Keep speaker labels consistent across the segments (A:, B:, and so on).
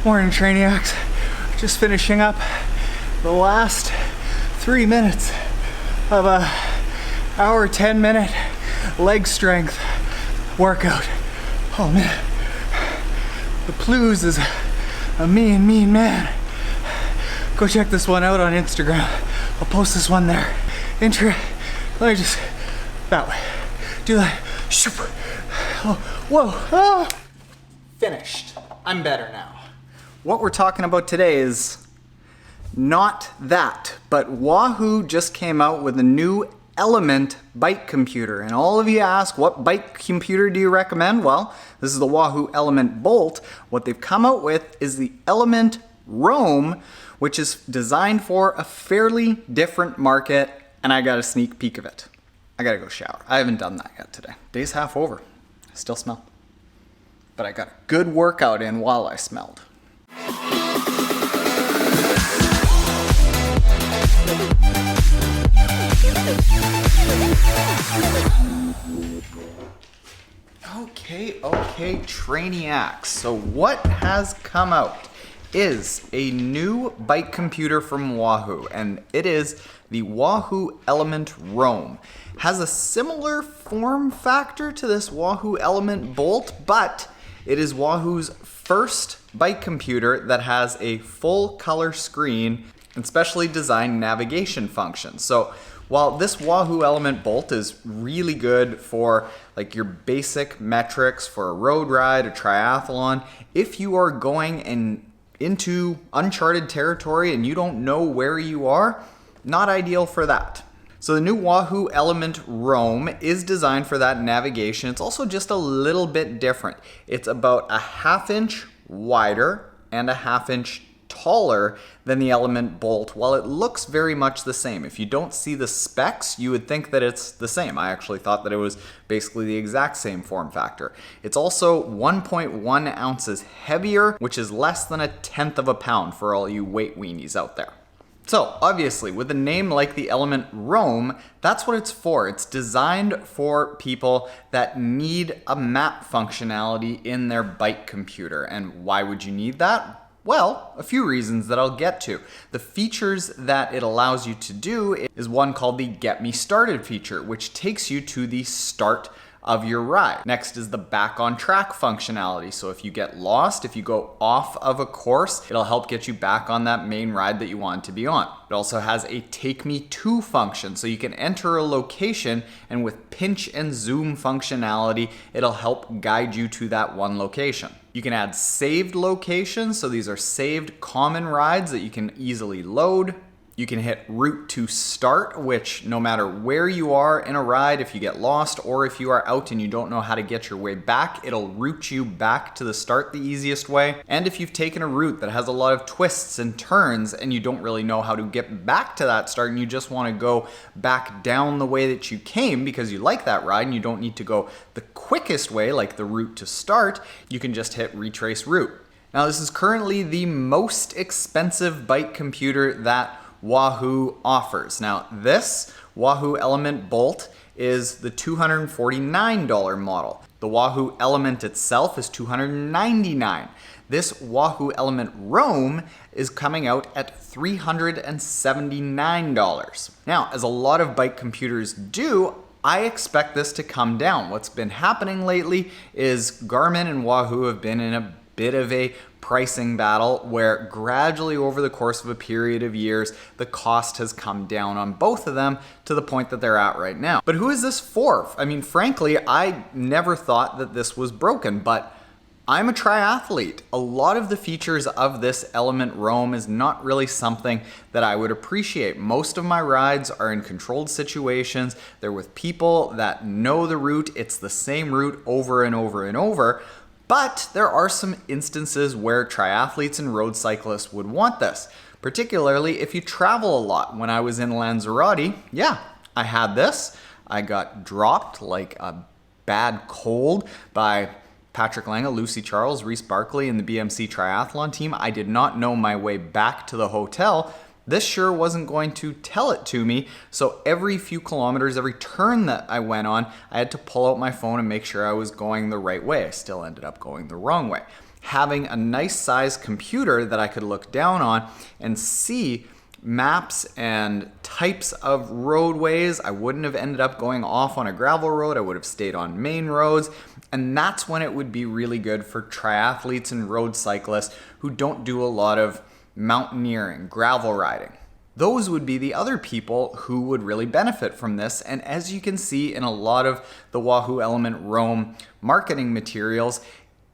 A: Morning, Trainiacs. Just finishing up the last 3 minutes of a hour 10-minute leg strength workout. Oh man, the Plews is a mean man. Go check this one out on Instagram. I'll post this one there. Let me just, that way. Do that. Oh, whoa. Oh. Finished. I'm better now. What we're talking about today is not that, but Wahoo just came out with a new Element bike computer. And all of you ask, what bike computer do you recommend? Well, this is the Wahoo Element Bolt. What they've come out with is the Element ROAM, which is designed for a fairly different market, and I got a sneak peek of it. I gotta go shower. I haven't done that yet today. Day's half over. I still smell. But I got a good workout in while I smelled. Okay, Trainiacs. So what has come out is a new bike computer from Wahoo, and it is the Wahoo Element ROAM. Has a similar form factor to this Wahoo Element Bolt, but it is Wahoo's first bike computer that has a full color screen and specially designed navigation functions. So while this Wahoo Element Bolt is really good for like your basic metrics for a road ride, a triathlon, if you are going into uncharted territory and you don't know where you are, not ideal for that. So the new Wahoo Element ROAM is designed for that navigation. It's also just a little bit different. It's about a 1/2 inch wider and a 1/2 inch taller than the Element Bolt, while it looks very much the same. If you don't see the specs, you would think that it's the same. I actually thought that it was basically the exact same form factor. It's also 1.1 ounces heavier, which is less than 1/10 of a pound for all you weight weenies out there. So obviously, with a name like the Element ROAM, that's what it's for. It's designed for people that need a map functionality in their bike computer. And why would you need that? Well, a few reasons that I'll get to. The features that it allows you to do is one called the Get Me Started feature, which takes you to the start of your ride. Next is the back on track functionality. So if you get lost, if you go off of a course, it'll help get you back on that main ride that you want to be on. It also has a take me to function. So you can enter a location and with pinch and zoom functionality, it'll help guide you to that one location. You can add saved locations. So these are saved common rides that you can easily load. You can hit route to start, which no matter where you are in a ride, if you get lost or if you are out and you don't know how to get your way back, it'll route you back to the start the easiest way. And if you've taken a route that has a lot of twists and turns and you don't really know how to get back to that start and you just want to go back down the way that you came because you like that ride and you don't need to go the quickest way like the route to start, you can just hit retrace route. Now this is currently the most expensive bike computer that Wahoo offers. Now this Wahoo Element Bolt is the $249 model. The Wahoo Element itself is $299. This Wahoo Element ROAM is coming out at $379. Now, as a lot of bike computers do, I expect this to come down. What's been happening lately is Garmin and Wahoo have been in a bit of a pricing battle where gradually over the course of a period of years, the cost has come down on both of them to the point that they're at right now. But who is this for? I mean, frankly, I never thought that this was broken, but I'm a triathlete. A lot of the features of this Element ROAM is not really something that I would appreciate. Most of my rides are in controlled situations. They're with people that know the route. It's the same route over and over and over. But there are some instances where triathletes and road cyclists would want this, particularly if you travel a lot. When I was in Lanzarote, yeah, I had this. I got dropped like a bad cold by Patrick Lange, Lucy Charles, Reese Barkley, and the BMC triathlon team. I did not know my way back to the hotel. This sure wasn't going to tell it to me, so every few kilometers, every turn that I went on, I had to pull out my phone and make sure I was going the right way. I still ended up going the wrong way. having a nice size computer that I could look down on and see maps and types of roadways. I wouldn't have ended up going off on a gravel road. I would have stayed on main roads. And that's when it would be really good for triathletes and road cyclists who don't do a lot of mountaineering, gravel riding. Those would be the other people who would really benefit from this. And as you can see in a lot of the Wahoo ELEMNT ROAM marketing materials,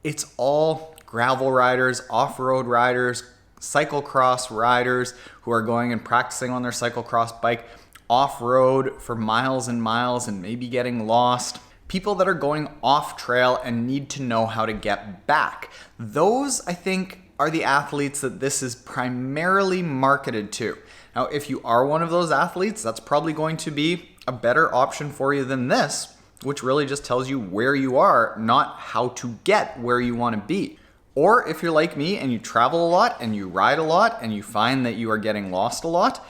A: it's all gravel riders, off-road riders, cyclocross riders who are going and practicing on their cyclocross bike off-road for miles and miles and maybe getting lost. People that are going off trail and need to know how to get back. Those, I think, are the athletes that this is primarily marketed to. Now, if you are one of those athletes, that's probably going to be a better option for you than this, which really just tells you where you are, not how to get where you want to be. Or if you're like me and you travel a lot and you ride a lot and you find that you are getting lost a lot,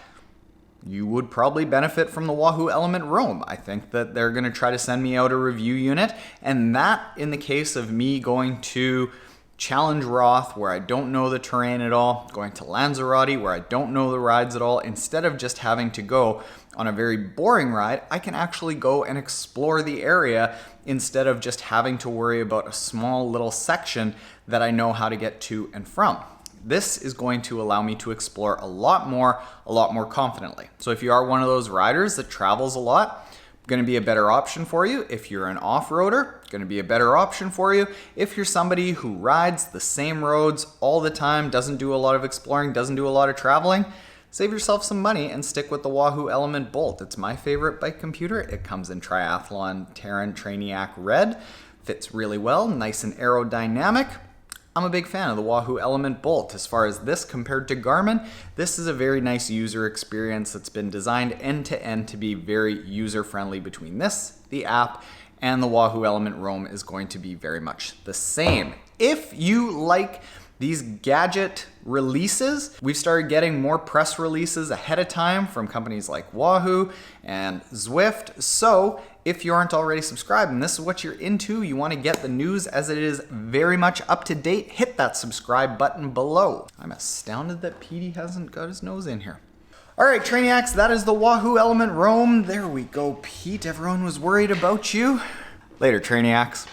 A: you would probably benefit from the Wahoo ELEMNT ROAM. I think that they're going to try to send me out a review unit, and that in the case of me going to Challenge Roth where I don't know the terrain at all, going to Lanzarote where I don't know the rides at all, instead of just having to go on a very boring ride, I can actually go and explore the area instead of just having to worry about a small little section that I know how to get to and from. This is going to allow me to explore a lot more confidently. So if you are one of those riders that travels a lot, going to be a better option for you. If you're an off-roader, going to be a better option for you. If you're somebody who rides the same roads all the time, doesn't do a lot of exploring, doesn't do a lot of traveling, save yourself some money and stick with the Wahoo ELEMNT Bolt. It's my favorite bike computer. It comes in triathlon Taren Trainiac Red. Fits really well, nice and aerodynamic. I'm a big fan of the Wahoo ELEMNT Bolt. As far as this compared to Garmin, this is a very nice user experience that's been designed end to end to be very user-friendly between this, the app, and the Wahoo ELEMNT ROAM is going to be very much the same. If you like these gadget releases, we've started getting more press releases ahead of time from companies like Wahoo and Zwift. So if you aren't already subscribed and this is what you're into, you want to get the news as it is very much up to date, hit that subscribe button below. I'm astounded that Petey hasn't got his nose in here. All right, Trainiacs, that is the Wahoo ELEMNT ROAM. There we go, Pete. Everyone was worried about you. Later, Trainiacs.